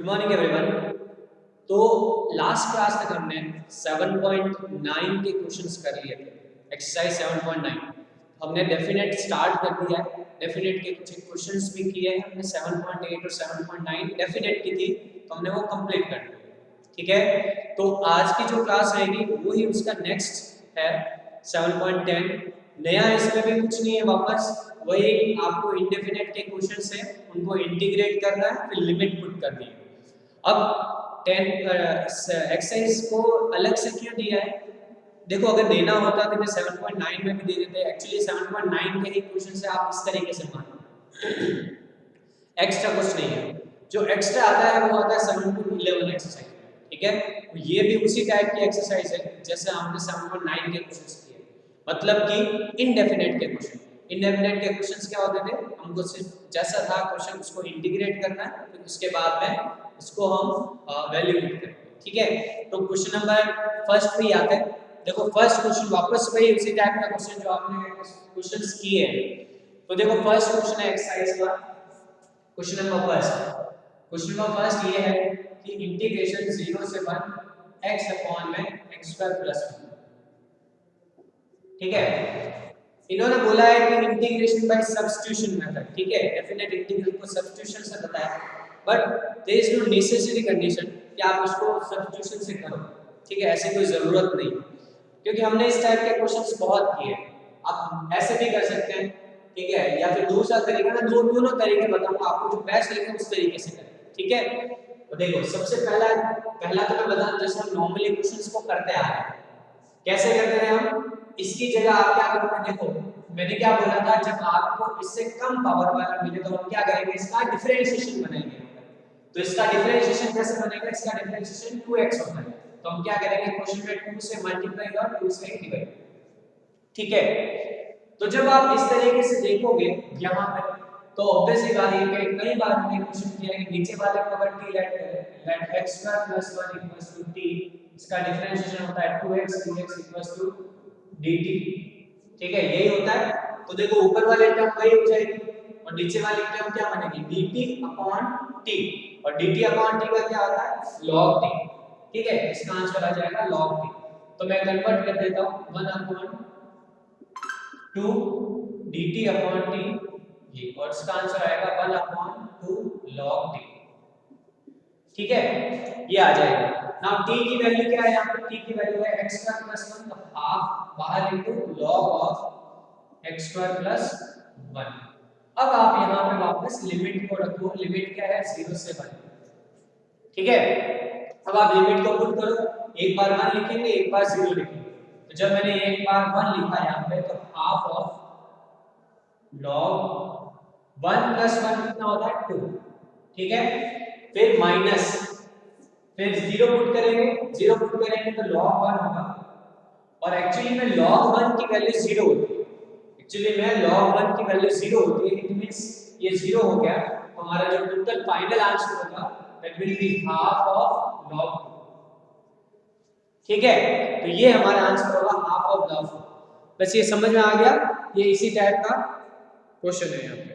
Good morning everyone. तो last class तक हमने 7.9 के क्वेश्चंस कर लिए थे, एक्सरसाइज 7.9। हमने डेफिनेट स्टार्ट कर दिया है, डेफिनेट के कुछ क्वेश्चंस भी किए हैं हमने। 7.8 और 7.9 डेफिनेट की थी तो हमने वो कंप्लीट कर दिया, ठीक है। तो आज की जो क्लास रहेगी वो ही उसका नेक्स्ट है 7.10। नया इसमें भी कुछ नहीं है, वापस वही आपको इंडेफिनेट के क्वेश्चंस हैं, उनको इंटीग्रेट करना है, फिर लिमिट पुट करनी है। अब 10 एक्सरसाइज को अलग से क्यों दिया है? देखो, अगर देना होता तो मैं 7.9 में भी दे देते। एक्चुअली 7.9 के ही क्वेश्चन से आप इस तरीके से मानो, एक्स्ट्रा कुछ नहीं है। जो एक्स्ट्रा आता है वो आता है 7 to 11 एक्सरसाइज, ठीक है। तो ये भी उसी टाइप की एक्सरसाइज है जैसे हमने 7.9 के क्वेश्चंस किए, मतलब कि इनडेफिनेट के क्वेश्चन। इनडेफिनेट के क्वेश्चंस क्या होते थे? हमको सिर्फ जैसा था क्वेश्चन उसको इंटीग्रेट करना है, फिर उसके बाद में इसको हम वैल्यू पुट करें, ठीक है। तो क्वेश्चन नंबर फर्स्ट पे आते हैं। देखो, फर्स्ट क्वेश्चन वापस वही उसी टाइप का क्वेश्चन जो आपने क्वेश्चंस किए हैं। तो देखो, फर्स्ट क्वेश्चन है एक्सरसाइज का, question number first. Question number first ये है कि इंटीग्रेशन 0 से 1 x अपॉन में x² प्लस 1, ठीक है। इन्होंने बोला है कि इंटीग्रेशन बाय सब्स्टिट्यूशन मेथड, ठीक है। डेफिनेट इंटीग्रल को सब्स्टिट्यूशन से बताया, but there is no necessary condition कि आप उसको सब्स्टिट्यूशन से करो, ठीक है। ऐसी कोई जरूरत नहीं, क्योंकि हमने इस टाइप के क्वेश्चंस बहुत किए। आप ऐसे भी कर सकते हैं, ठीक है, या फिर दूसरा तरीका, मैं दोनों तरीके बताऊंगा आपको, जो बेस्ट लगे उस तरीके से करें, ठीक है। तो देखो, सबसे पहला तो मैं बता दूं, जैसे हम नॉर्मली क्वेश्चंस को करते आ रहे हैं, कैसे करते हैं हम। इसकी जगह आप क्या करोगे? देखो, मैंने क्या बोला था, जब आपको इससे कम पावर वाला मिले तो हम क्या करेंगे, इसका डिफरेंशिएशन बनाएंगे। तो इसका डिफरेंशिएशन कैसे बनेगा? इसका डिफरेंशिएशन 2x होता है, तो हम क्या करेंगे, क्वेश्चन में 2 से मल्टीप्लाई और 2 से डिवाइड, ठीक है। तो जब आप इस तरीके से देखोगे यहां पे, तो ऑब्वियसली बात है कि कई बार हमने क्वेश्चन किया है कि नीचे वाले को अगर t लेट करें, लेट x² + 1 = t, इसका डिफरेंशिएशन होता है 2x dx = dt, ठीक है, यही होता है। तो देखो, ऊपर वाले टर्म वही हो जाएगी और नीचे वाली टर्म क्या बनेगी, dt/t, और dt/t का क्या होता है, log t, ठीक है। इसका आंसर आ जाएगा log t। तो मैं कन्वर्ट कर देता हूं 1/2 dt/t, ये, और इसका आंसर आएगा 1/2 log t, ठीक है, ये आ जाएगा। नाउ t की वैल्यू क्या है? यहाँ पे t की वैल्यू है x² + 1, तो हाफ बाहर इनटू log ऑफ x² + 1। अब आप यहाँ पे वापस लिमिट को रखो, लिमिट क्या है, 0 से 1, ठीक है। अब आप लिमिट को पुट करो, एक बार 1 लिखेंगे, एक बार 0 लिखेंगे। तो जब मैंने एक बार 1 लिखा यहाँ पे, तो हाफ ऑफ log 1 + 1 कितना होता है, 2, ठीक है। फिर माइनस, फिर 0 पुट करेंगे, 0 पुट करेंगे तो log 1 होगा, और एक्चुअली में log 1 की वैल्यू 0 होती है। एक्चुअली में log 1 की वैल्यू 0 होती है, इट मींस ये 0 हो गया, तो हमारा जो टोटल फाइनल आंसर होगा that will be half of log 2, ठीक है। तो ये हमारा आंसर होगा हाफ ऑफ log 2। बस ये समझ में आ गया, ये इसी टाइप का क्वेश्चन है यहाँ पे,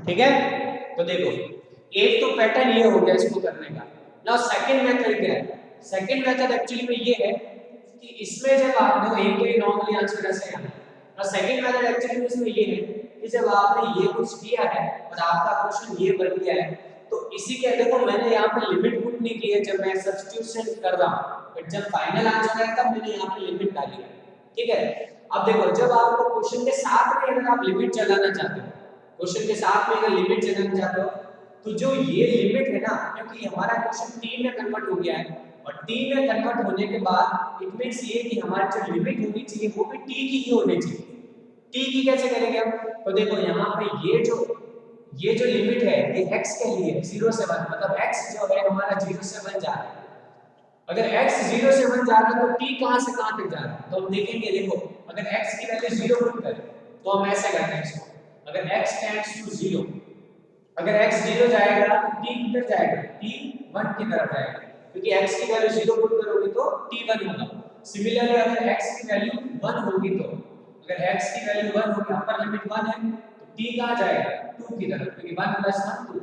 ठीक है। तो देखो, एक तो पैटर्न ये हो गया इसको करने का। नाउ सेकंड मेथड क्या है? सेकंड मेथड एक्चुअली में ये है कि इसमें जब आप देखो, एक तो ये नॉर्मली आंसर ऐसे आना है, और सेकंड मेथड एक्चुअली में इसमें ये है कि जब आपने ये कुछ किया है और आपका क्वेश्चन ये बन गया है, तो इसी के, देखो मैंने यहाँ पे लिमिट पुट नहीं की है जब मैं सब्स्टिट्यूशन कर रहा हूँ, बट जब फाइनल आंसर है तब मैंने यहाँ पे लिमिट डाली है, ठीक है। अब देखो, जब आपको क्वेश्चन के साथ में अगर आप लिमिट चलाना चाहते हो, क्वेश्चन के साथ में अगर लिमिट चलाना चाहते हो, तो जो ये लिमिट है ना, क्योंकि हमारा क्वेश्चन t में कन्वर्ट हो गया है, और t में कन्वर्ट होने के बाद इट मींस ये कि हमारी जो लिमिट होनी चाहिए वो भी t की ही होनी चाहिए। t की कैसे करेंगे हम? तो देखो, यहाँ पे ये जो लिमिट है ये x के लिए 0 से 1, मतलब x जो है हमारा 0 से 1 जा रहा है। अगर x 0 से 1 जा रहा है तो t कहां से कहां तक जा रहा है? तो हम देखेंगे, देखो अगर x की वैल्यू 0 पुट करें तो हम ऐसे करते हैं इसको, अगर x टेंड्स टू 0, अगर x 0 जाएगा तो t किधर जाएगा, t 1 की तरफ जाएगा, क्योंकि x की वैल्यू 0 पुट करोगे तो t 1 होगा। सिमिलरली अगर x की वैल्यू 1 होगी तो अगर x की वैल्यू 1 होगी, अपर लिमिट 1 है तो t कहां जाएगा 2 की तरफ, क्योंकि 1 + 1 2।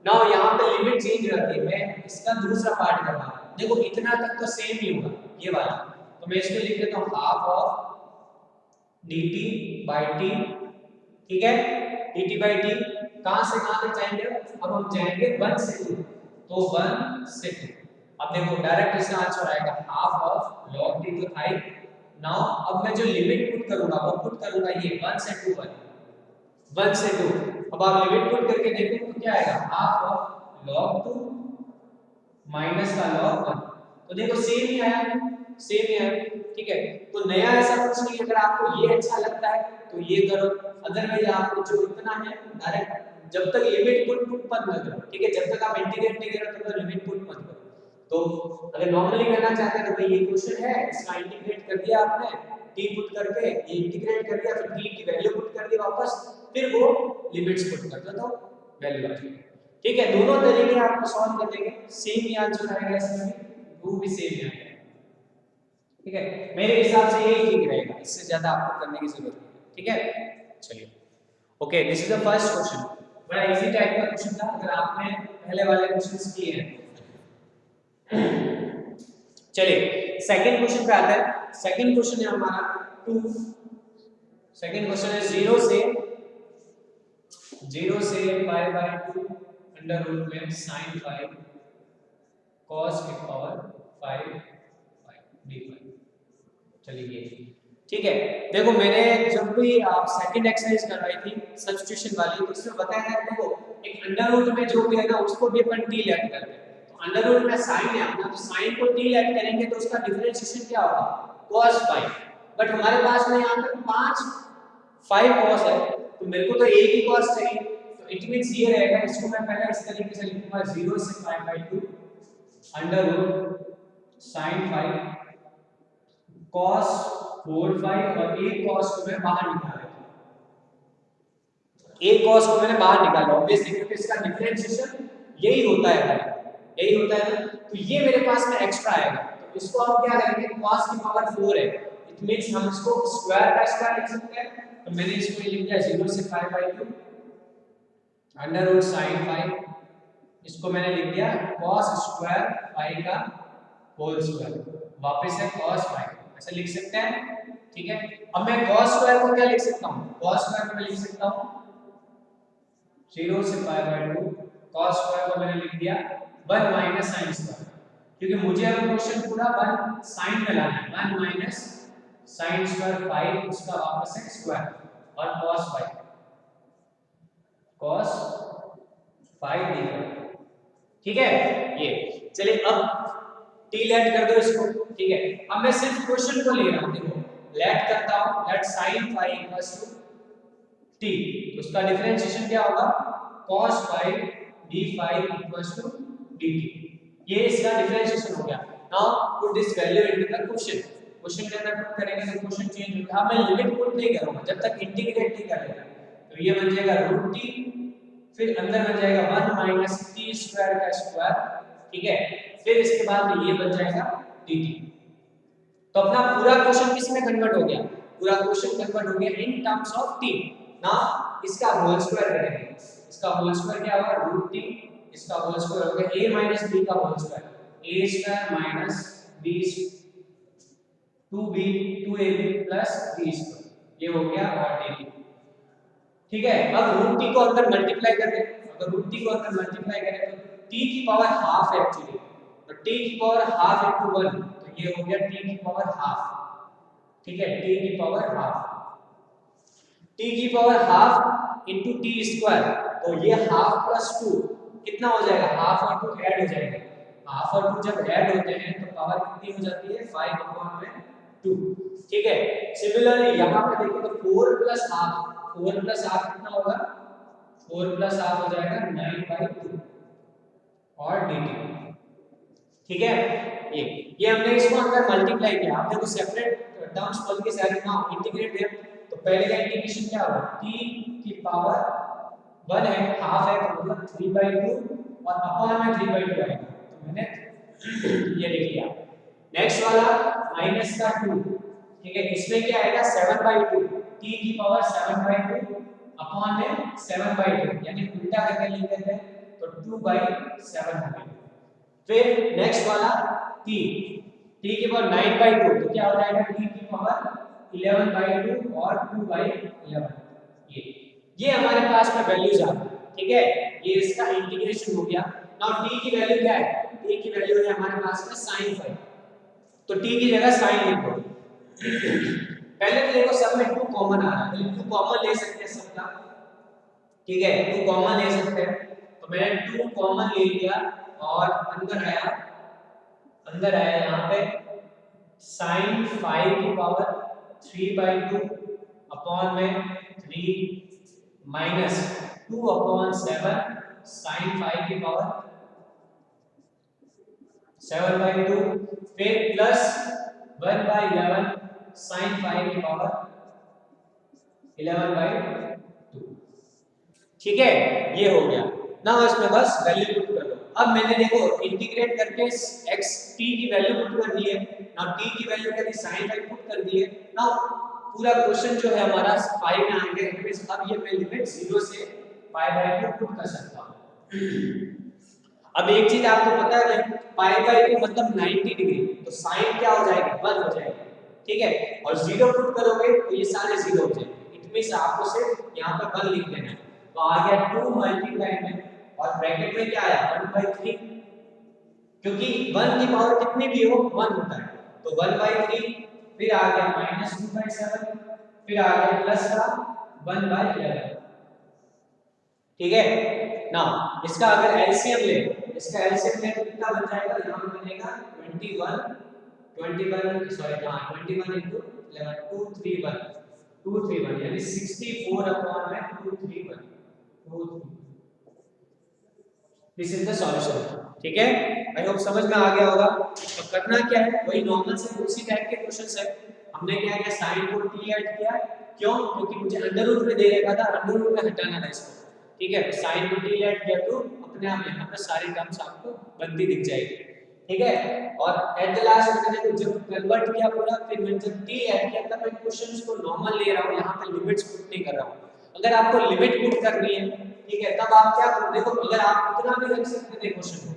नाउ यहां पे लिमिट चेंज रहती है, मैं इसका दूसरा पार्ट कर रहा हूं। देखो इतना तक तो सेम ही होगा ये वाला, तो मैं इसको लिख देता हूं हाफ ऑफ dt/t, ठीक है। dt/t कहां से कहां तक जाएंगे, अब हम जाएंगे 1 से 2, तो 1 से 2। अब देखो डायरेक्ट इसका आंसर आएगा हाफ ऑफ log t तो था ही। नाउ अब मैं जो लिमिट पुट करूंगा वो पुट करूंगा ये 1 से 2 वाली, 1 से 2। अब आप लिमिट पुट करके देखो तो क्या आएगा, हाफ ऑफ log 2 माइनस का log 1। तो देखो सेम ही आया, सेम ही आया, ठीक है। तो नया ऐसा कुछ नहीं, अगर आपको ये अच्छा लगता है तो ये करो, अदरवाइज आपको जो इतना है डायरेक्ट जब तक लिमिट पुट मत करो, ठीक है। जब तक आप इंटीग्रेट नहीं करो तब तक लिमिट पुट मत करो। तो अगर नॉर्मली करना चाहते हैं तो भाई ये क्वेश्चन है, इसका इंटीग्रेट कर दिया आपने t पुट करके, ये इंटीग्रेट कर दिया, फिर t की वैल्यू पुट कर दी वापस, फिर वो लिमिट्स पुट कर दो तो वैल्यू आ जाएगी, ठीक है। दोनों तरीके आपको सॉल्व कर देंगे, सेम ही आंसर आएगा इसमें भी, वो भी सेम ही आएगा, ठीक है। मेरे हिसाब से यही ठीक रहेगा, इससे ज्यादा आपको करने की जरूरत नहीं, ठीक है। चलिए okay, this is the first question, बड़ा इजी टाइप का क्वेश्चन था, अगर आपने पहले वाले क्वेश्चंस किए हैं। चलिए सेकंड क्वेश्चन पे आते हैं। सेकंड क्वेश्चन है हमारा 2, सेकंड क्वेश्चन है 0 से π/2 अंडर रूट में sin 5 cos की पावर 5 d5। चलिए ठीक है, देखो मैंने जब भी आप सेकंड एक्सरसाइज करवाई थी सब्स्टिट्यूशन वाली, तो उसमें बताया है देखो एक अंडर रूट में जो भी है ना उसको भी अपन t लेट करते हैं। तो अंडर रूट में sin है अपना, तो sin को t लेट करेंगे तो उसका डिफरेंशिएशन क्या होगा cos 5। बट हमारे पास में यहां पे 5 cos है, तो मेरे को तो एक ही cos चाहिए, तो इट मींस ये रहेगा, इसको मैं पहले इस तरीके से लिखूंगा 0 से π/2 अंडर रूट sin 5 cos 4/5 और एक cos को मैं बाहर निकाल लेता हूं, एक cos को मैंने बाहर निकाला ऑब्वियसली, क्योंकि इसका डिफरेंशिएशन यही होता है भाई, यही होता है ना। तो ये मेरे पास में एक्स्ट्रा आएगा, तो इसको हम क्या करेंगे, cos की पावर 4 है, इट मींस हम इसको स्क्वायर का स्क्वायर लिख सकते हैं। तो मैंने इसको लिख दिया 0 से π/2 अंडर रूट sin 5, इसको मैंने लिख दिया cos स्क्वायर 5 का होल स्क्वायर, वापस है cos 5, ऐसे लिख सकते हैं, ठीक है। अब मैं cos स्क्वायर को क्या लिख सकता हूं, cos स्क्वायर को मैं लिख सकता हूं 0 से π/2 cos स्क्वायर को मैंने लिख दिया 1 माइनस sin स्क्वायर, क्योंकि मुझे अब क्वेश्चन पूरा 1 sin में लाना है, 1 माइनस sin स्क्वायर 5 उसका वापस है स्क्वायर और cos 5 cos 5 d5, ठीक है। ये चलिए अब t लेट कर दो इसको, ठीक है। अब मैं सिर्फ क्वेश्चन को ले रहा हूं, देखो लेट करता हूं, लेट sin 5 t, तो उसका डिफरेंशिएशन क्या होगा cos 5 d5 dt, ये इसका डिफरेंशिएशन हो गया। Now put this value into the question, question के अंदर पुट करेंगे तो क्वेश्चन चेंज होगा। अब मैं लिमिट पुट नहीं करूंगा जब तक इंटीग्रेट नहीं कर लेगा, तो ये बन जाएगा √t, फिर अंदर बन जाएगा 1 माइनस t स्क्वायर का स्क्वायर, ठीक है। फिर इसके बाद ये बन जाएगा dt। तो अपना पूरा क्वेश्चन किस में कन्वर्ट हो गया, पूरा क्वेश्चन कन्वर्ट हो गया in terms of t। Now इसका होल स्क्वायर करेंगे, इसका होल स्क्वायर क्या होगा √t, इसका होल स्क्वायर हो गया a माइनस b का whole square, a square minus b 2b 2ab plus b square, ये हो गया और dt, ठीक है। अब √t को अंदर मल्टीप्लाई कर दें, अगर √t को अंदर मल्टीप्लाई करें तो t की पावर हाफ है एक्चुअली, तो t की पावर हाफ इनटू 1, तो ये हो गया t की पावर हाफ, ठीक है। t की पावर हाफ, t की power half into t square, तो ये हाफ प्लस 2 कितना हो जाएगा, हाफ और 2 ऐड हो जाएंगे, हाफ और 2 जब ऐड होते हैं तो पावर कितनी हो जाती है 5/2, ठीक है। सिमिलरली यहां पे देखो तो 4 प्लस हाफ कितना होगा, 4 प्लस हाफ हो जाएगा 9/2 और dt, ठीक है। ये हमने इसको अंदर मल्टीप्लाई किया, आप देखो सेपरेट टर्म्स बोल के सारे ना इंटीग्रेट है, तो पहले का इंटीग्रेशन क्या होगा t की पावर 1 है, हाफ है, तो मतलब 3/2 और अपॉन में 3/2 आएगा, तो मैंने ये लिख लिया। नेक्स्ट वाला माइनस का 2, ठीक है, इसमें क्या आएगा 7/2, t की पावर 7/2 अपॉन में 7/2, यानी उल्टा करके लिख देते हैं तो 2/7 हो गया। फिर नेक्स्ट वाला t की पावर 9/2, तो क्या हो जाएगा t की पावर 11/2 और 2/11। ये हमारे पास में वैल्यूज आ गई, ठीक है, ये इसका इंटीग्रेशन हो गया। नाउ t की वैल्यू क्या है, t की वैल्यू है हमारे पास में sin 5, तो t की जगह sin लिख दो। पहले तो देखो सब में 2 कॉमन आ रहा है, 2 कॉमन ले सकते हैं सबका, ठीक है, 2 कॉमन ले सकते हैं, तो मैंने 2 कॉमन ले लिया और अंदर आया यहाँ पे sin 5 की पावर 3/2 अपॉन में 3 माइनस 2/7 sin 5 की पावर 7/2, फिर प्लस 1/11 sin 5 की पावर 11/2, ठीक है, ये हो गया ना। इसमें बस वैल्यू पुट कर दो। अब मैंने देखो इंटीग्रेट करके x t की वैल्यू पुट कर दी है, नाउ t की वैल्यू क्या थी sin 5 पुट कर दी है। नाउ पूरा क्वेश्चन जो है हमारा 5 में आ गया, इनमें अब ये मैं लिमिट 0 से π/2 पुट कर सकता हूं। अब एक चीज आपको पता है π/2 मतलब 90 डिग्री, तो sin क्या हो जाएगी 1 हो जाएगी, ठीक है, और 0 पुट करोगे तो ये सारे 0 हो जाएंगे। इट मींस आपको सिर्फ यहां पर 1 लिख देना है, तो आ गया 2 मल्टीप्लाई में और ब्रैकेट में क्या आया 1/3, क्योंकि 1 की पावर कितनी भी हो 1 होता है, तो 1/3, फिर आ गया -2/7, फिर आ गया प्लस का 1/11, ठीक है ना। इसका अगर एलसीएम ले, इसका एलसीएम ले तो कितना बन जाएगा, यहां पे बनेगा 21 सॉरी हां 21 * 11 231 यानी 64/231 दिस इज द सॉल्यूशन, ठीक है। आई होप समझ में आ गया होगा। तो करना क्या है, वही नॉर्मल से उसी टाइप के क्वेश्चंस है। हमने क्या किया sin को t ऐड किया, क्यों, क्योंकि मुझे अंडर रूट में दे रखा था, अंडर रूट में हटाना था इसको, ठीक है, sin को t ऐड किया तो अपने आप यहां पर सारी टर्म्स आपको बनती दिख जाएगी, ठीक है। और एट द लास्ट मैंने जब कन्वर्ट किया पूरा, फिर मैंने जब t ऐड किया तब मैं क्वेश्चंस को नॉर्मल ले रहा हूं, यहां पे लिमिट्स पुट नहीं कर रहा हूं। अगर आपको लिमिट पुट करनी है, ठीक है, तब आप क्या करो, देखो अगर आप इतना भी रख सकते थे क्वेश्चन को,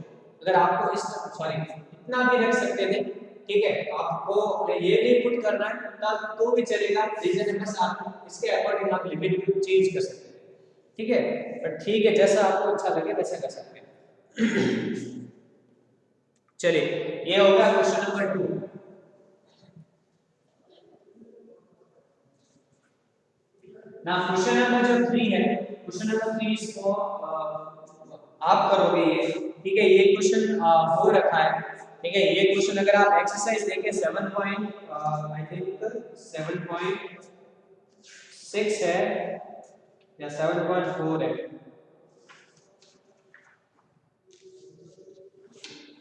अगर आपको इस सॉरी इतना भी रख सकते थे, ठीक है, आपको ये नहीं पुट करना है तब तो भी चलेगा, रीजन है बस आप इसके अकॉर्डिंग आप लिमिट को चेंज कर सकते हैं, ठीक है, बट ठीक है जैसा आपको अच्छा लगे वैसा कर सकते हैं। चलिए ये होगा क्वेश्चन नंबर 2। ना क्वेश्चन नंबर जो 3 है, क्वेश्चन नंबर 3 इसको आप करोगे ये, ठीक है, ये क्वेश्चन हो रखा है, ठीक है। ये क्वेश्चन अगर आप एक्सरसाइज देखें 7 पॉइंट आई थिंक 7.6 है या 7.4 है,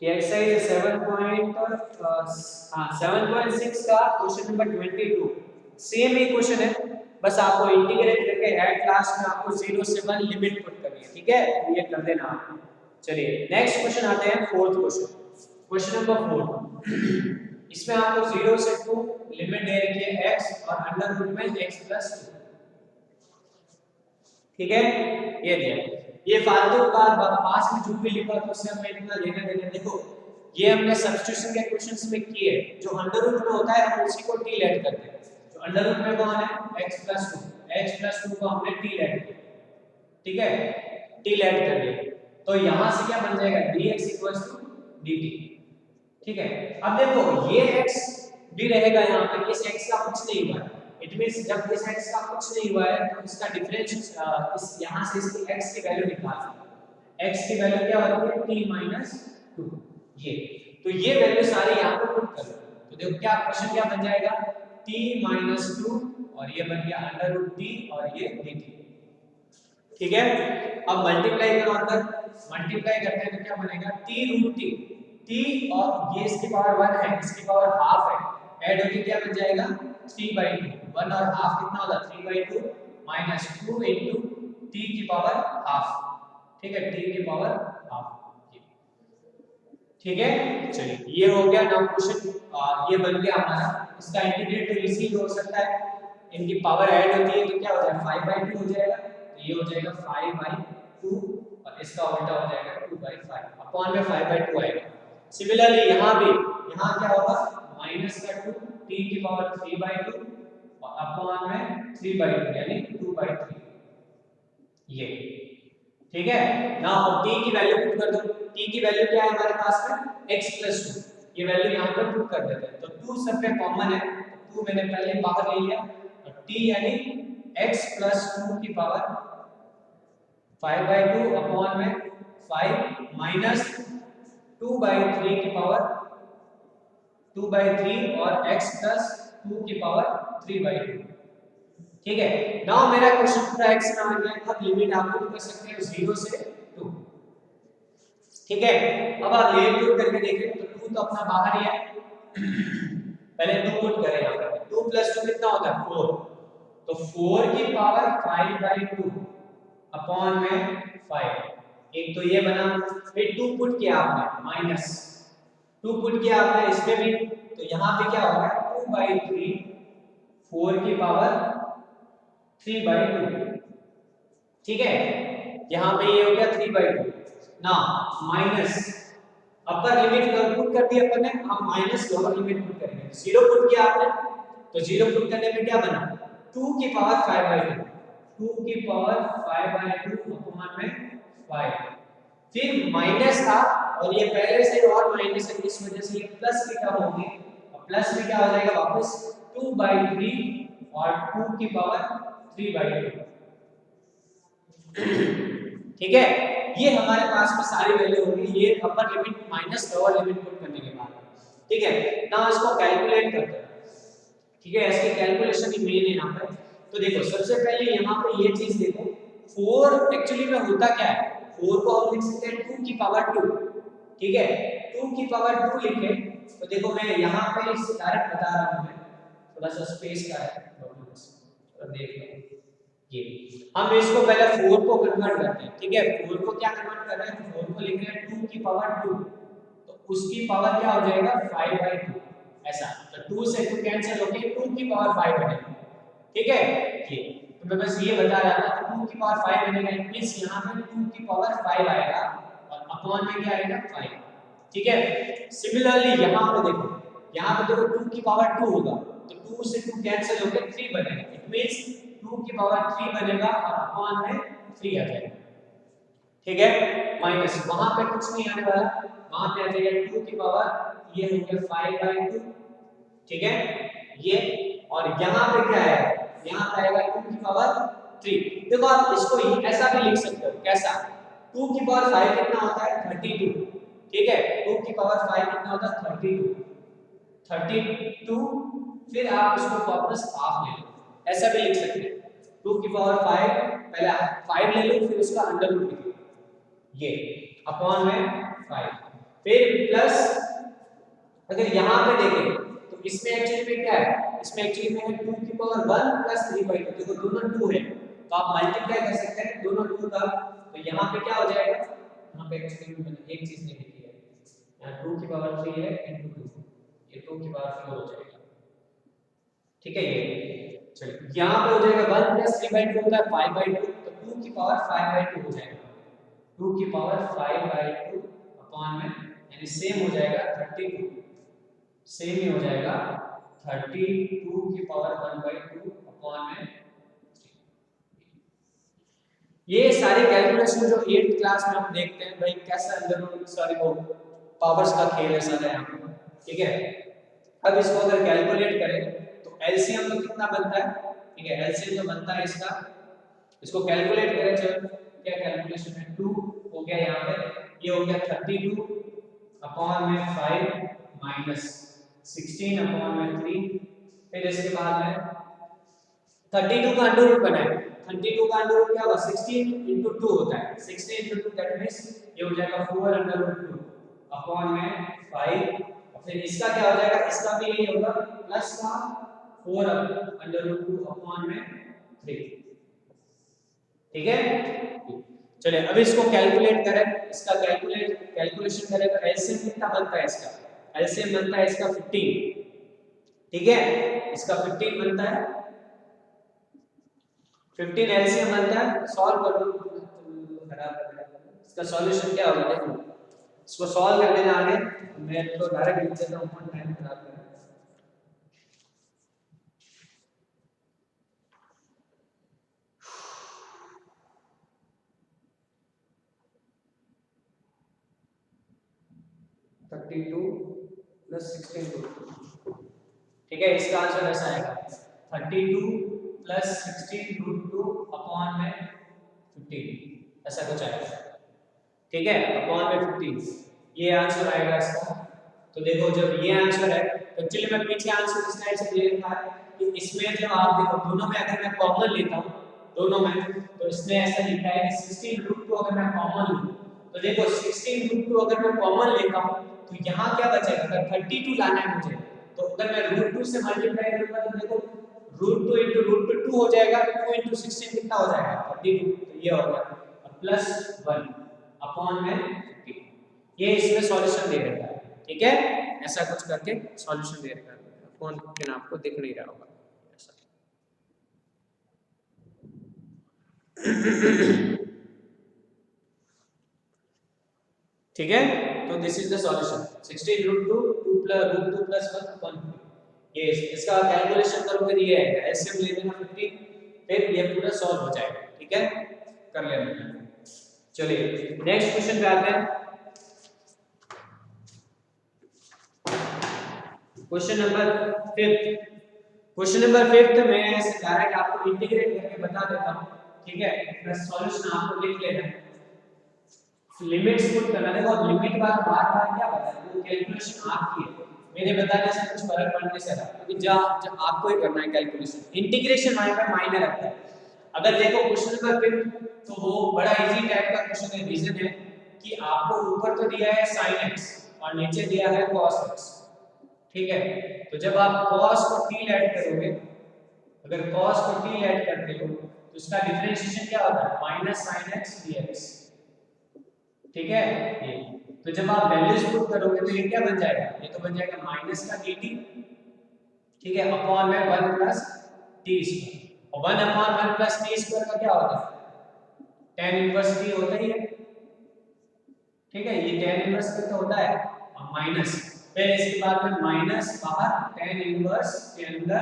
ये एक्सरसाइज 7.6 का क्वेश्चन नंबर 22, सेम ही क्वेश्चन है, बस आपको इंटीग्रेट करके एट लास्ट में आपको 0 से 1 लिमिट पुट करनी है, ठीक है, ये कर देना आप। चलिए नेक्स्ट क्वेश्चन आते हैं, फोर्थ क्वेश्चन, क्वेश्चन नंबर 4। इसमें आपको 0 से 2 लिमिट दे रखी है x और अंडर रूट में x + 2, ठीक है, ये दिया। ये फालतू का पास में जो भी लिखा था उससे हमें इतना लेना देना, देखो ये हमने सब्स्टिट्यूशन के क्वेश्चंस में किए, जो अंडर रूट में होता है हम उसी को t लेट करते हैं, जो अंडर रूट में कौन है x + 2 को हमने t लेट किया, ठीक है, t लेट कर दिया, तो यहां से क्या बन जाएगा dx = dt, ठीक है। अब देखो ये x भी रहेगा यहां पे, इस x का कुछ नहीं हुआ है, इट मींस जब इस x का कुछ नहीं हुआ है तो इसका डिफरेंस इस यहां से इसकी x की वैल्यू निकालना, x की वैल्यू क्या होती है t - 2, ये तो ये वैल्यू सारी यहां पे पुट कर दो, तो देखो क्या क्वेश्चन क्या बन जाएगा t - 2 और ये बन गया √t और ये dt, ठीक है। अब मल्टीप्लाई करो, अंदर मल्टीप्लाई करते हैं तो क्या बनेगा t√t, t और ये इसकी पावर 1 है, इसकी पावर हाफ है, ऐड होके क्या बन जाएगा 3/2, 1 और हाफ कितना होगा 3/2 माइनस 2 into t की पावर हाफ, ठीक है, t की पावर हाफ, 2 * 2 = 4 t की पावर हाफ, ठीक है। अब देखो ये x भी रहेगा यहाँ पे, इस x का कुछ नहीं हुआ है, इट मींस जब इस x का कुछ नहीं हुआ है तो इसका डिफरेंस इस यहां से इसकी x की वैल्यू निकालना, x की वैल्यू क्या होती है t - 2 और ये बन गया √t और ये dt, ठीक है। अब मल्टीप्लाई करो, अंदर मल्टीप्लाई करते हैं तो क्या बन जाएगा t - 2 और ये इसकी पावर 1 है, ऐड होके क्या बन जाएगा 3/2 1 और हाफ कितना होगा 3/2 माइनस 2 into t की पावर हाफ, ठीक है, t की पावर हाफ, ये ठीक है। चलिए ये हो गया नाउ क्वेश्चन, ये बन गया हमारा। इसका इंटीग्रेट तो इजी हो सकता है, इनकी पावर ऐड होती है तो क्या हो जाएगा 5/2 हो जाएगा, तो ये हो जाएगा 5/2 और इसका उल्टा हो जाएगा 2/5 अपॉन में 5/2 आएगा। सिमिलरली यहाँ भी, यहाँ क्या होगा माइनस का 2 t की पावर 3/2 और अपॉन में 3/2 यानी 2/3 ये, ठीक है ना। अब t की वैल्यू पुट कर दो, t की वैल्यू क्या है हमारे पास में x + 2, ये वैल्यू यहाँ पर पुट कर देते हैं, तो 2 सब पे कॉमन है, तो 2 मैंने पहले ही बाहर ले लिया, और t यानी x + 2 की पावर 5/2 अपॉन में 5 माइनस 2/3 की पावर 2/3 और x + 2 की पावर 3/2, ठीक है। नाउ मेरा क्वेश्चन पूरा x में आ गया, अब लिमिट आप पुट कर सकते हैं 0 से 2, ठीक है। अब आप लिमिट पुट करके देखें तो 2 तो अपना बाहर ही है, पहले 2 पुट करें यहाँ पर, 2 + 2 कितना होता है 4, तो 4 की पावर 5/2 अपॉन में 5, एक तो ये बना, फिर 2 पुट किया आपने माइनस 2 पुट किया आपने इसमें भी, तो यहाँ पे क्या होगा 2/3 4 की पावर 3/2, ठीक है। यहाँ पे ये हो गया 3/2 ना, माइनस अपर लिमिट पुट कर दी अपन ने, अब माइनस लोअर लिमिट पुट करेंगे, 0 पुट किया आपने, तो 0 पुट करने पे क्या बना 2 की पावर 5/2, 2 की पावर 5/2 अपॉन में 5, फिर माइनस था और ये पहले से और माइनस है, इस वजह से ये प्लस की टर्म होगी, और प्लस में क्या हो जाएगा वापस 2/3 और 2 की पावर 3/2, ठीक है। ये हमारे पास में सारी वैल्यू होगी, ये upper limit minus lower limit put करने के बाद, ठीक है ना। इसको कैलकुलेट करते हैं, ठीक है, इसकी कैलकुलेशन ही मेन है यहाँ पर। तो देखो सबसे पहले यहाँ पे ये चीज देखो, 4 एक्चुअली में होता क्या है, 4 को हम लिख सकते हैं 2 की पावर 2, ठीक है, 2 की पावर 2 लिखे, तो देखो मैं यहाँ पे डायरेक्ट बता रहा हूँ, मैं थोड़ा सा स्पेस का है डॉक्यूमेंट्स, थोड़ा देख लो, ये हम इसको पहले 4 को कन्वर्ट करते हैं, ठीक है, 4 को क्या कन्वर्ट कर रहे हैं, 4 को लिख रहे हैं 2 की पावर 2, तो उसकी पावर क्या हो जाएगा 5/2, ऐसा, तो 2 से 2 कैंसिल होके 2 की पावर 5 बनेगा, ठीक है। ये तो मैं बस ये बता रहा था, तो 2 की पावर 5 बनेगा, इट मींस यहां पे 2 की पावर 5 आएगा और अपॉन में क्या आएगा 5, ठीक है। सिमिलरली यहां पे देखो, यहां पे देखो 2 की पावर 2 होगा, तो 2 से 2 कैंसिल होके 3 बनेगा, इट मींस 2 की पावर 3 बनेगा और अपॉन में 3 आ जाएगा, ठीक है। माइनस वहां पे कुछ नहीं आने वाला, वहां पे आ जाएगा 2 की पावर, ये हो गया 5/2, ठीक है ये, और यहाँ पे क्या है, यहाँ पे आएगा 2 की पावर 3। देखो आप इसको ऐसा भी लिख सकते हो, कैसा 2 की पावर 5 कितना होता है 32, ठीक है, 2 की पावर 5 कितना होता है 32, फिर आप इसको वापस हाफ ले लो, ऐसा भी लिख सकते हैं, 2 की पावर 5 पहले 5 ले लो, फिर उसका अंडर रूट लिखो, ये अपॉन में 5, फिर प्लस, अगर यहाँ पे देखें तो इसमें एक्चुअली में क्या है, इसमें एक्चुअली में है 2 की पावर 1 प्लस 3/2, देखो दोनों 2 है, तो आप मल्टीप्लाई कर सकते हैं दोनों 2 का, तो यहाँ पे क्या हो जाएगा, यहाँ पे एक्चुअली में मैंने एक चीज नहीं लिखी है, यहाँ 2 की पावर 3 है इनटू 2, ये 2 की पावर 4 हो जाएगा, ठीक है। ये चलिए यहाँ पे हो जाएगा 1 प्लस 3/2 होता है 5/2, तो 2 की पावर 5/2 हो जाएगा, 2 की पावर 5/2 अपॉन में, यानी सेम हो जाएगा 32, सेम ही हो जाएगा 32 की पावर 1/2 अपॉन में 3। ये सारी कैलकुलेशन जो 8th क्लास में हम देखते हैं भाई, कैसा अंदर रूट सॉरी वो पावर्स का खेल है सारा यहाँ पे, ठीक है। अब इसको अगर कैलकुलेट करें तो एलसीएम तो कितना बनता है, ठीक है, एलसीएम तो बनता है इसका, इसको कैलकुलेट करें, चलो क्या कैलकुलेशन है, 2 हो गया यहाँ पे, ये हो गया 32 अपॉन में 5 माइनस 16 अपॉन में 3, फिर इसके बाद में 32 का अंडर रूट बनाए, 32 का अंडर रूट क्या होगा 16 into 2 होता है, 16 into 2 दैट मींस ये हो जाएगा 4 अंडर रूट 2 अपॉन में 5, और फिर इसका क्या हो जाएगा, इसका भी यही होगा प्लस का 4 अंडर रूट 2 अपॉन में 3, ठीक है। चलिए अब इसको कैलकुलेट करें, इसका कैलकुलेशन करें तो एलसीएम कितना बनता है इसका? एलसीएम बनता है इसका 15, ठीक है, इसका 15 बनता है, 15 एलसीएम बनता है। सॉल्व कर लो, इसका सॉल्यूशन क्या होगा देखो, इसको सॉल्व करने में आगे मैं तो डायरेक्ट लिख देता हूं, टाइम खराब कर 32 प्लस 16 ठीक है, इसका आंसर ऐसा आएगा 32 प्लस 16√2 अपॉन में 15, ऐसा कुछ आएगा, ठीक है, अपॉन में 15, ये आंसर आएगा इसका। तो देखो जब ये आंसर है तो एक्चुअली मैं पीछे आंसर इस टाइप से दे रखा है कि इसमें जब आप देखो दोनों में अगर मैं कॉमन लेता हूं दोनों में, तो इसमें ऐसा लिखा है कि 16√2 अगर मैं कॉमन लूं तो देखो 16√2 अगर मैं कॉमन लेता हूं तो यहां क्या बचेगा, अगर 32 लाना है मुझे तो अगर मैं √2 से मल्टीप्लाई करूंगा तो देखो √2 * √2 हो जाएगा, 2 * 16 कितना हो जाएगा 32, तो ये हो गया प्लस 1 अपॉन में 15, ये इसमें सॉल्यूशन दे रखा है, ठीक है, ऐसा कुछ करके सॉल्यूशन दे रखा है, फोन के नाम आपको दिख नहीं रहा होगा ऐसा। ठीक है, तो this is the solution 16√2 2 √2 + 1 upon 15, ये इसका कैलकुलेशन करोगे तो ये आएगा, एलसीएम ले लेना 15, फिर ये पूरा सॉल्व हो जाएगा, ठीक है, कर लेना। चलिए नेक्स्ट क्वेश्चन पे आते हैं। क्वेश्चन नंबर 5, क्वेश्चन नंबर 5 में ऐसे डायरेक्ट आपको इंटीग्रेट करके बता देता हूं, ठीक है, प्लस सॉल्यूशन आपको लिख लेना है, लिमिट्स पुट करना। देखो लिमिट बार बार क्या बता है, वो कैलकुलेशन आपकी है, मेरे बताने से कुछ फर्क पड़ने से रहा, क्योंकि जब आपको ही करना है कैलकुलेशन, इंटीग्रेशन हमारे पे मायने रखता है। अगर देखो क्वेश्चन नंबर 5 तो वो बड़ा इजी टाइप का क्वेश्चन है, रीजन है कि आपको ऊपर तो दिया है sin x और नीचे दिया है cos x, ठीक है, तो जब आप cos को t ऐड करोगे, अगर cos को t ऐड करते हो तो इसका डिफरेंशिएशन क्या होता है -sin x dx, ठीक है, ये तो जब आप वैल्यूज पुट करोगे तो ये क्या बन जाएगा, ये तो बन जाएगा माइनस का dt, ठीक है, अपॉन में 1 प्लस t स्क्वायर, और 1 अपॉन 1 प्लस t स्क्वायर का क्या होता है tan इनवर्स t होता ही है, ठीक है, ये tan इनवर्स का तो होता है, और माइनस फिर इसके बाद में माइनस बाहर tan इनवर्स के अंदर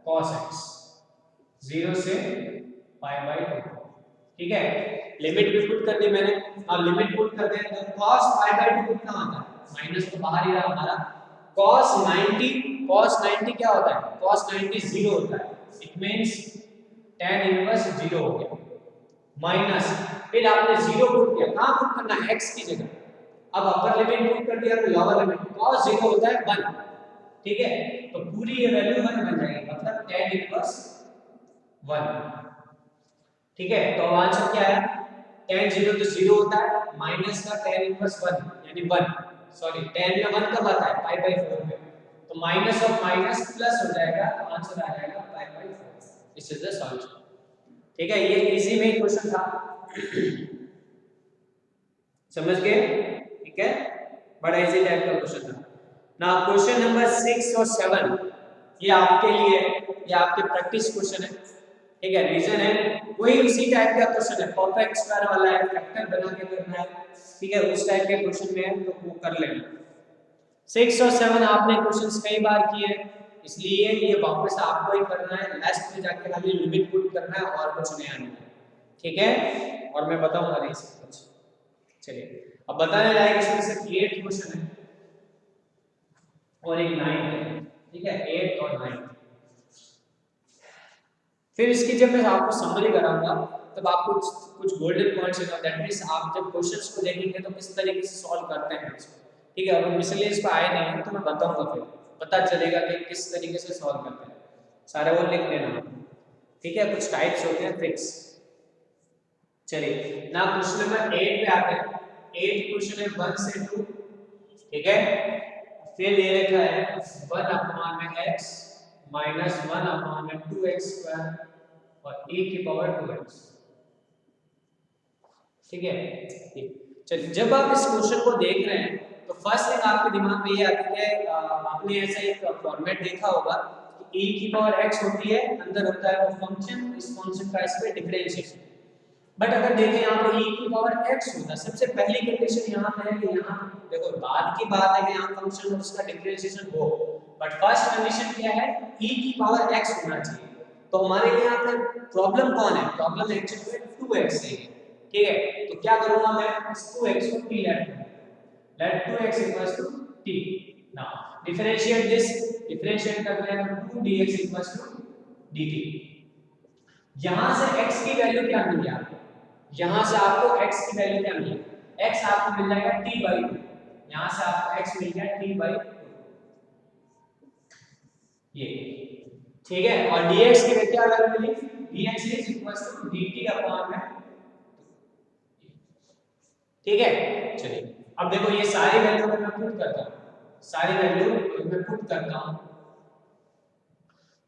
cos x 0 से π/2, ठीक है, लिमिट भी पुट कर दी मैंने, अब लिमिट पुट कर दें तो cos π/2 कितना आता है, माइनस तो बाहर ही रहा हमारा, cos 90 क्या होता है, cos 90 0 होता है, इट मींस tan इनवर्स 0 हो गया, माइनस फिर आपने 0 पुट किया, कहां पुट करना है x की जगह, अब अपर लिमिट पुट कर दिया तो लोअर लिमिट, cos 0 होता है 1, ठीक है, तो पूरी ये वैल्यू 1 बन जाएगी, मतलब tan इनवर्स 1, ठीक है, तो आंसर क्या है, tan 0 तो 0 होता है, माइनस का tan इनवर्स 1 यानी 1, सॉरी tan में 1 कब आता है π/4 पे, तो माइनस ऑफ माइनस प्लस हो जाएगा, तो आंसर आ जाएगा π/4, दिस इज द सॉल्यूशन, ठीक है, ये इजी में क्वेश्चन था, समझ गए, ठीक है, बड़ा इजी टाइप का क्वेश्चन था ना। क्वेश्चन नंबर 6 और 7 ये आपके लिए, ये आपके प्रैक्टिस क्वेश्चन है, ठीक है, रीजन है वही उसी टाइप का क्वेश्चन है, परफेक्ट स्क्वायर वाला है, फैक्टर बना के करना है, ठीक है, उस टाइप के क्वेश्चन में है तो वो कर लेना। 6 और 7 आपने क्वेश्चंस कई बार किए, इसलिए ये वापस आपको ही करना है, लास्ट में जाके खाली लिमिट पुट करना है और कुछ नया नहीं, ठीक है, और मैं बताऊंगा नहीं सब कुछ। चलिए अब बताने लायक इसमें से 8 क्वेश्चन है और एक 9 है, ठीक है, 8 और 9, फिर इसकी जब मैं आपको समरी कराऊंगा तब आपको कुछ गोल्डन पॉइंट्स है, दैट मींस आप जब क्वेश्चंस को देखेंगे तो किस तरीके से सॉल्व करते हैं इसको, ठीक है, अगर मिसलेनियस पे आए नहीं है तो मैं बताऊंगा, फिर पता चलेगा कि किस तरीके से सॉल्व करते हैं, सारे वो लिख लेना, ठीक है, कुछ टाइप्स होते हैं ट्रिक्स। चलिए ना क्वेश्चन नंबर 8 पे आते हैं, 8 क्वेश्चन है 1 से 2, ठीक है, फिर ये लिखा है 1 अपॉन में x माइनस 1 अपॉन में 2x स्क्वायर और e की पावर 2x, ठीक है। चलिए, जब आप इस क्वेश्चन को देख रहे हैं तो फर्स्ट थिंग आपके दिमाग में ये आती है, आपने ऐसा एक फॉर्मेट देखा होगा कि e की पावर x होती है, अंदर होता है वो फंक्शन, इस फंक्शन का इस पे डिफरेंशिएशन। बट अगर देखें यहाँ पे e की पावर x होता, सबसे पहली कंडीशन यहाँ पे है कि यहाँ देखो बाद की बात है कि यहाँ फंक्शन और उसका डिफरेंशिएशन हो, बट फर्स्ट कंडीशन क्या है, e की पावर x होना चाहिए। तो हमारे लिए यहाँ पर प्रॉब्लम कौन है, प्रॉब्लम एक्चुअली में 2x है, ठीक है। तो क्या करूंगा मैं, इस 2x को t let 2x equals to t। now differentiate this, differentiate करते हैं तो 2dx equals to dt। यहां से x की वैल्यू क्या मिल गया, यहां से आपको x की वैल्यू क्या मिली, x आपको मिल जाएगा t/2, यहां से आपको x मिल गया t/2, ये ठीक है। और dx की क्या वैल्यू मिली, dx is equals to dt upon में, ठीक है। चलिए अब देखो ये सारी वैल्यू अगर मैं पुट करता हूं, सारी वैल्यू मैं पुट करता हूं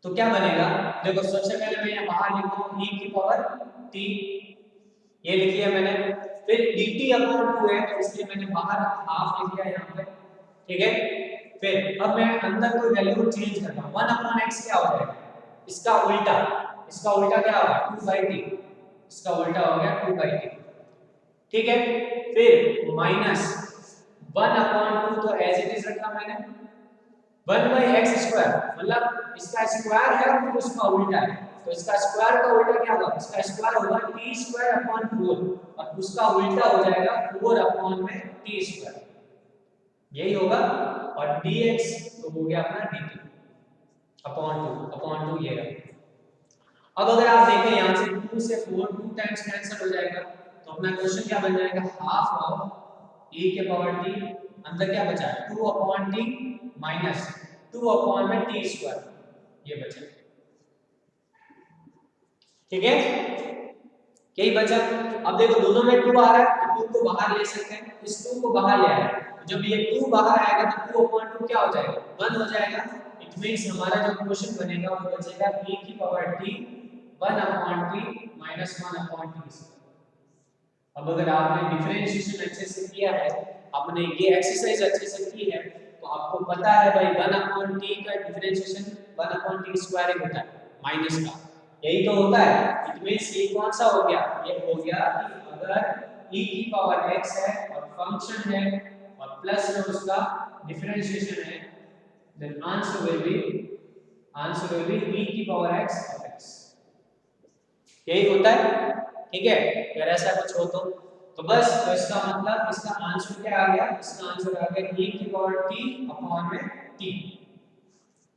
तो क्या बनेगा, देखो सबसे पहले मैं यहां बाहर लिखता हूं e की पावर t, ये लिख लिया मैंने, फिर dt अपॉन 2 है तो इसलिए मैंने बाहर हाफ लिख लिया यहां पे, ठीक है। फिर अब मैं अंदर कोई वैल्यू चेंज करता हूं, 1 अपॉन x क्या हो जाएगा, इसका उल्टा, इसका उल्टा क्या होगा 2/t, इसका उल्टा हो गया 2/t, ठीक है। फिर माइनस 1 अपॉन 2 तो एज इट इज रखा मैंने, 1/x², मतलब इसका स्क्वायर है और उसका उल्टा है, तो इसका स्क्वायर का उल्टा क्या होगा, इसका स्क्वायर होगा t² अपॉन 4 और उसका उल्टा हो जाएगा 4 अपॉन में t², यही होगा। और dx तो हो गया अपना dt अपॉन 2 ये रहा। अब अगर आप देखें यहां से 2 से 4 2 टाइम्स कैंसिल हो जाएगा, तो अपना क्वेश्चन क्या बन जाएगा, हाफ ऑफ e के पावर t, अंदर क्या बचा है 2 अपॉन t माइनस 2 अपॉन में t², ये बचा, ठीक है, यही बचा। अब देखो दोनों में 2 आ रहा है तो 2 को बाहर ले सकते हैं, इस 2 को बाहर ले आए तो जब ये 2 बाहर आएगा तो 2 अपॉन 2 क्या हो जाएगा 1 हो जाएगा। इट मींस हमारा जो क्वेश्चन बनेगा वो बचेगा e की power t 1 upon t minus 1 upon t। अब अगर आपने डिफरेंशिएशन अच्छे से किया है, आपने ये एक्सरसाइज अच्छे से की है, तो आपको पता है भाई 1 अपॉन t का डिफरेंशिएशन 1 अपॉन t² ही होता है माइनस का, यही तो होता है। इट मींस ये कौन सा हो गया, ये हो गया कि अगर e की पावर x है और फंक्शन है और प्लस में उसका डिफरेंशिएशन है, then answer will be e की पावर x of x, यही होता है, ठीक है। अगर ऐसा कुछ हो तो बस, तो इसका मतलब इसका आंसर क्या आ गया, इसका आंसर आ गया e की पावर t अपॉन में t,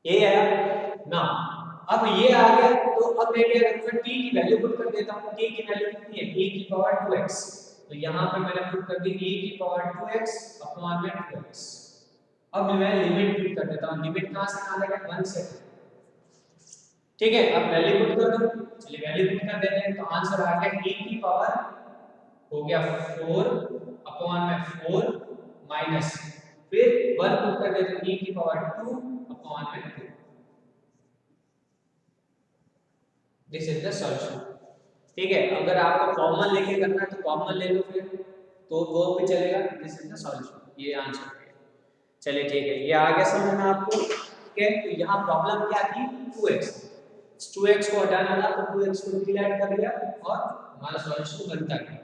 ये आया ना। अब ये आ गया तो अब मैं क्या करूंगा, t की वैल्यू पुट कर देता हूं, t की वैल्यू कितनी है e की पावर 2x, तो यहां पे मैंने पुट कर दी e की पावर 2x अपॉन में 2x। अब मैं लिमिट पुट कर देता हूं, लिमिट कहां से कहां तक है 1 से, ठीक है। अब वैल्यू पुट कर दो, चलिए वैल्यू पुट कर देते हैं तो आंसर आ गया e की पावर हो गया 4 अपॉन में 4 माइनस, फिर 1 पुट कर देते हैं e की पावर 2 अपॉन में 2। दिस इज द सॉल्यूशन, ठीक है। अगर आपको कॉमन लेके करना है तो कॉमन ले लो फिर, तो वो भी चलेगा। दिस इज द सॉल्यूशन, ये आंसर है। चलिए ठीक है, ये आ गया समझ में आपको, ठीक है। तो यहाँ प्रॉब्लम क्या थी 2x, 2x को हटाना था तो 2x को डिलीट कर दिया और हमारा सॉल्यूशन बनता गया,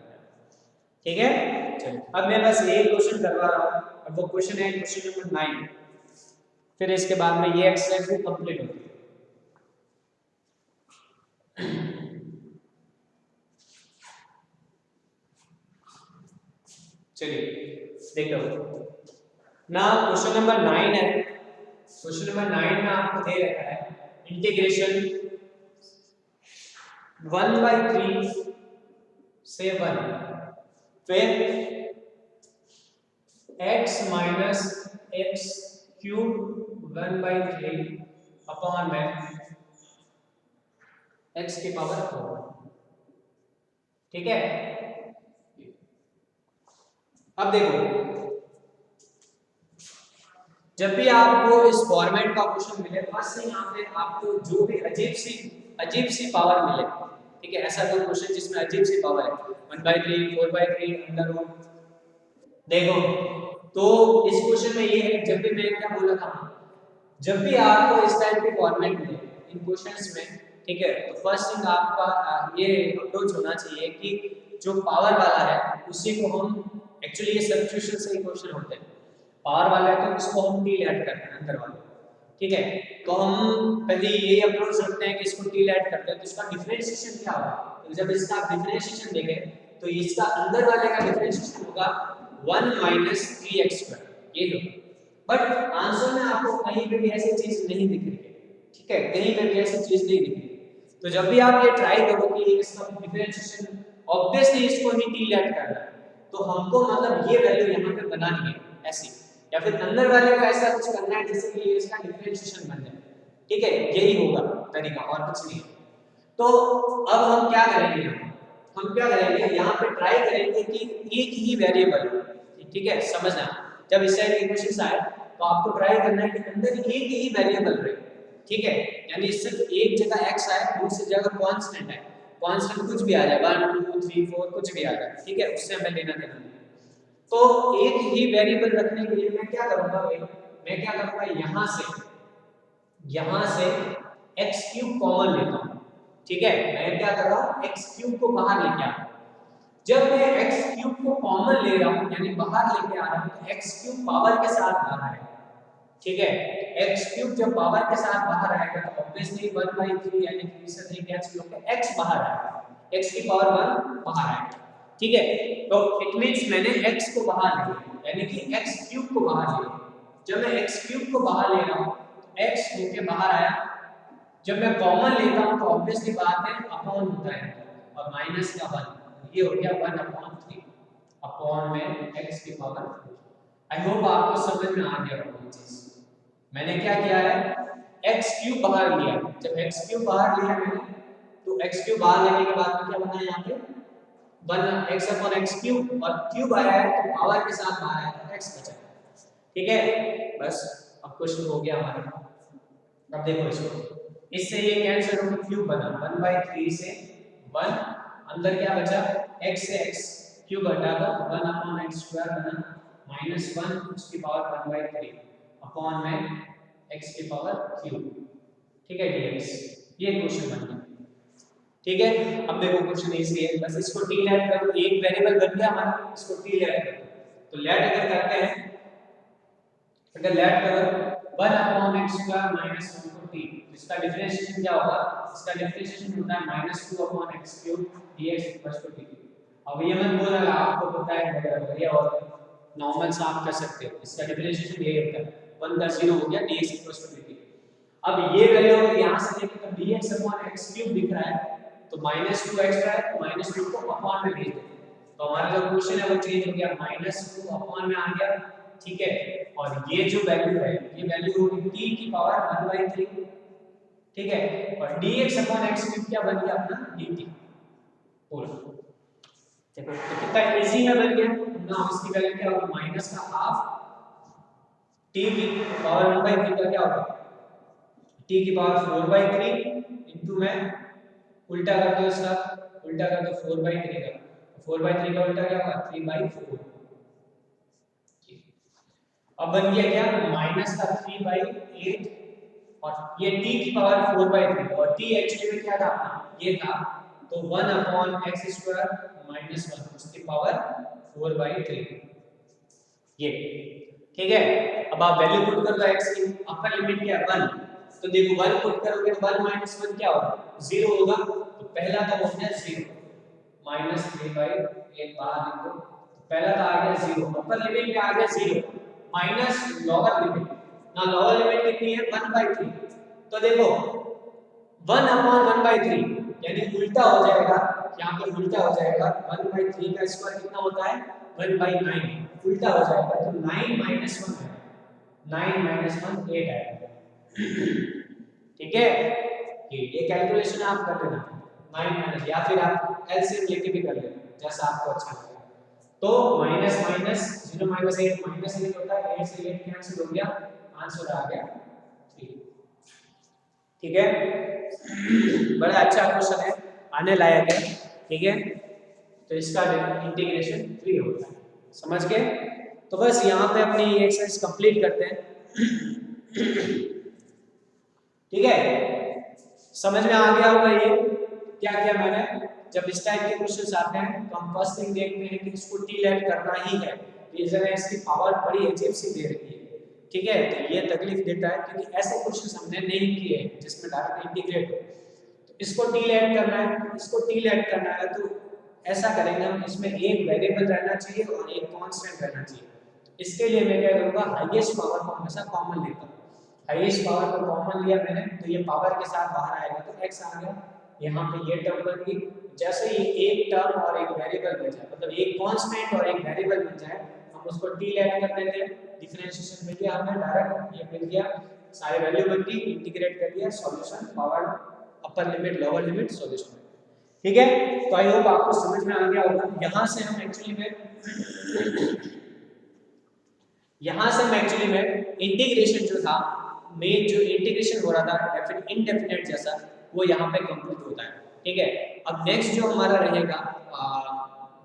ठीक है। चलिए अब मैं बस एक क्वेश्चन करवा रहा हूँ और वो क्वेश्चन है क्वेश्चन नंबर 9, फिर इसके बाद में ये एक्सरसाइज भी कंप्लीट होगी। चलिए देखो ना, क्वेश्चन नंबर 9 है, क्वेश्चन नंबर 9 में आपको दे रखा है इंटीग्रेशन 1/3 से 1, फिर x minus x cube 1/3 upon में x की पावर 4, ठीक है। अब देखो जब भी आपको इस फॉर्मेट का क्वेश्चन मिले, फर्स्ट थिंग यहाँ पे आपको जो भी अजीब सी पावर मिले, ठीक है, ऐसा कोई क्वेश्चन जिसमें अजीब सी पावर है 1/3 4/3 अंडर रूट। देखो तो इस क्वेश्चन में ये है, जब भी मैं क्या बोला था, जब भी आपको इस टाइप के फॉर्मेट मिले इन क्वेश्चंस में, ठीक है, तो फर्स्ट थिंग आपका ये अप्रोच होना चाहिए कि जो पावर वाला है उसी को हम, एक्चुअली ये सब्स्टिट्यूशन से ही क्वेश्चन होते हैं, पावर वाला है तो इसको हम टी ऐड करते हैं अंदर वाले, ठीक है, तो हम पहले ये अप्रोच रखते हैं कि इसको टी ऐड करते हैं, तो इसका डिफरेंशिएशन क्या होगा, तो जब इसका आप डिफरेंशिएशन देखें तो इसका अंदर वाले का डिफरेंशिएशन होगा 1 माइनस 3x², ये लो। बट आंसर में आपको कहीं पे भी ऐसी चीज नहीं दिख रही है, ठीक है, कहीं पे भी ऐसी चीज नहीं दिख रही है, तो जब भी आप ये ट्राई करो कि इसका डिफरेंशिएशन, ऑब्वियसली इसको ही टी ऐड करना है, तो हमको मतलब ये वैल्यू यहाँ पे बनानी है ऐसी, या फिर अंदर वाले का ऐसा कुछ करना है जिससे कि इसका डिफरेंशिएशन बन जाए, ठीक है, यही होगा तरीका और कुछ नहीं। तो अब हम क्या करेंगे, हम क्या करेंगे यहाँ पे ट्राई करेंगे कि एक ही वेरिएबल, ठीक है, समझना, जब इस टाइप के क्वेश्चंस आए तो आपको ट्राई करना है कि अंदर एक ही वेरिएबल रहे, ठीक है, यानी सिर्फ एक जगह x आए, दूसरी जगह कांस्टेंट है, कांस्टेंट कुछ भी आ जाए 1 2 3 4 कुछ भी आ जाए, ठीक है, उससे हमें लेना देना नहीं। तो एक ही वेरिएबल रखने के लिए मैं क्या करूंगा भाई, मैं क्या करूंगा, यहां से x³ कॉमन लेता हूं, ठीक है, मैं क्या कर रहा हूं, x³ को बाहर लेके आ रहा हूं। जब मैं x³ को कॉमन ले रहा हूं यानी बाहर लेके आ रहा हूं, तो x³ पावर के साथ बाहर आएगा, ठीक है, x³ जब पावर के साथ बाहर आएगा तो ऑब्वियसली 1/3 यानी 3 से 3 कैंसिल होकर x बाहर आएगा, x की पावर 1 बाहर आएगा, ठीक है, तो इट मींस मैंने x को बाहर ले लिया, यानी कि x³ को बाहर ले लिया। जब मैं x³ को बाहर ले रहा हूं तो x होके बाहर आया, जब मैं कॉमन लेता हूं तो ऑब्वियसली बात है अपॉन होता है, और माइनस का 1, ये हो गया 1/3 अपॉन में x की पावर 4। आई होप आपको समझ में आ गया होगा ये चीज। मैंने क्या किया है, x³ बाहर लिया, जब x³ बाहर लिया मैंने, तो x³ बाहर लेने के बाद में क्या बना यहाँ पे 1x/x³ और क्यूब आया है तो पावर के साथ बाहर आया तो x बचा, ठीक है, बस अब क्वेश्चन हो गया हमारा। अब देखो इसको, इससे ये कैंसिल होकर क्यूब बना, 1/3 से 1, अंदर क्या बचा, x से x क्यूब हटा दो, 1/x² बना -1 उसकी पावर 1/3 अपॉन में x की पावर क्यूब, ठीक है, dx, ये क्वेश्चन बन गया, ठीक है। अब देखो क्वेश्चन इजी है, बस इसको t लेट कर दो, एक वेरिएबल बन गया हमारा, इसको t लेट कर दो, तो लेट अगर करते हैं, अगर लेट करो 1/x² -1 को t, इसका डिफरेंशिएशन क्या होगा, इसका डिफरेंशिएशन होता है -2/x³ dx = t। अब ये मत बोलना आपको पता है ये और नॉर्मल से आप कर सकते हो, इसका डिफरेंशिएशन ये होता है 1 का 0 हो गया dx = dt। अब ये वैल्यू अगर यहां से देखें तो dx/x³ दिख रहा है, तो -2x है तो -2 को अपॉन में भेज देते हैं, तो हमारा जो क्वेश्चन है वो चेंज हो गया, -2 अपॉन में आ गया, ठीक है, और ये जो वैल्यू है ये वैल्यू होगी t की पावर 1/3, ठीक है, और dx/x³ क्या बन गया अपना dt पूरा। देखो तो कितना इजी में बन गया ना, इसकी वैल्यू क्या होगी, माइनस का हाफ, t की पावर 1/3 का क्या होगा, t की पावर 4/3 इनटू में उल्टा कर दो, इसका उल्टा कर दो 4/3 का, 4/3 का उल्टा क्या होगा 3/4, अब बन गया क्या, माइनस का 3/8, और ये t की पावर 4/3 और t एक्चुअली में क्या था अपना, ये था, तो 1/x² -1 उसकी पावर 4/3, ये, ठीक है। अब आप वैल्यू पुट कर दो x की, अपर लिमिट क्या है 1, तो देखो 1 पुट करोगे तो 1 - 1 क्या होगा 0 होगा, तो पहला तो हो गया 0, -3/8 बाहर लिख दो, तो पहला तो आ गया 0, अपर लिमिट में आ गया 0 माइनस लोअर लिमिट, ना लोअर लिमिट कितनी है 1/3, तो देखो 1/1/3 यानी उल्टा हो जाएगा, यहाँ पे उल्टा हो जाएगा, 1/3 का स्क्वायर कितना होता है 1/9, उल्टा हो जाएगा तो 9 - 1 है, 9 - 1 8 आएगा, ठीक है, ये कैलकुलेशन आप कर लेना, 9 या फिर आप एलसीएम लेके भी कर लेना जैसा आपको अच्छा लगे, तो माइनस माइनस 0 - 8 -8 होता है, 8 से 8 कैंसिल हो गया, आंसर आ गया 3, ठीक है, बड़ा अच्छा क्वेश्चन है, आने लायक है, ठीक है। तो इसका इंटीग्रेशन 3 होता है, समझ गए। तो बस यहाँ पे अपनी एक्सरसाइज कंप्लीट करते हैं, ठीक है। समझ में आ गया होगा ये क्या क्या मैंने, जब इस टाइप के क्वेश्चंस आते हैं तो हम फर्स्ट थिंग देखते हैं कि इसको टी लेट करना ही है। रीजन है इसकी पावर बड़ी अजीब सी दे रखी है, ठीक है। तो ये तकलीफ देता है क्योंकि ऐसे क्वेश्चंस हमने नहीं किए हैं जिसमें डायरेक्ट इंटीग्रेट हो। तो इसको टी लेट करना है, इसको टी लेट करना है तो ऐसा करेंगे हम, इसमें एक वेरिएबल रहना चाहिए और एक कांस्टेंट रहना चाहिए। तो इसके लिए मैं क्या करूंगा, हाईएस्ट पावर को हमेशा कॉमन लेता हूं। हाईएस्ट पावर को कॉमन लिया मैंने तो ये पावर के साथ बाहर आएगा तो x आ गया, यहाँ पे ये टर्म बन गई। जैसे ही एक टर्म और एक वेरिएबल बन जाए, मतलब एक कांस्टेंट और एक वेरिएबल बन जाए, हम उसको टी लेट कर देते हैं, डिफरेंशिएशन मिल गया हमें डायरेक्ट, ये मिल गया, सारी वैल्यू बन गई, इंटीग्रेट कर दिया, solution power upper limit lower limit solution, ठीक है। तो आई होप आपको समझ में आ गया होगा। यहाँ से हम एक्चुअली में इंटीग्रेशन जो था, मेन जो इंटीग्रेशन हो रहा था या फिर इनडेफिनेट जैसा, वो यहाँ पे कंप्लीट होता है, ठीक है। अब नेक्स्ट जो हमारा रहेगा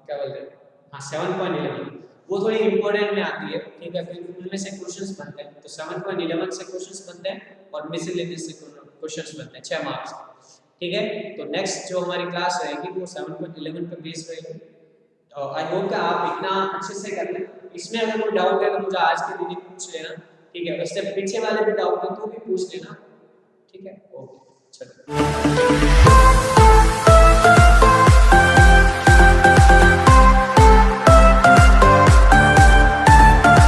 क्या बोलते हैं, हाँ 7.11, वो थोड़ी इंपॉर्टेंट में आती है, ठीक है, क्योंकि उनमें से क्वेश्चंस बनते हैं। तो 7.11 से क्वेश्चंस बनते हैं और मिसलेनियस से क्वेश्चंस बनते हैं 6 मार्क्स, ठीक है। तो नेक्स्ट जो हमारी क्लास रहेगी वो 7.11 पे बेस रहेगी। आई होप कि आप इतना अच्छे से कर लें। इसमें अगर कोई डाउट है तो मुझे आज के दिन ही पूछ लेना, ठीक है। उससे पीछे वाले भी डाउट है तो भी पूछ लेना, ठीक है। ओके चलो।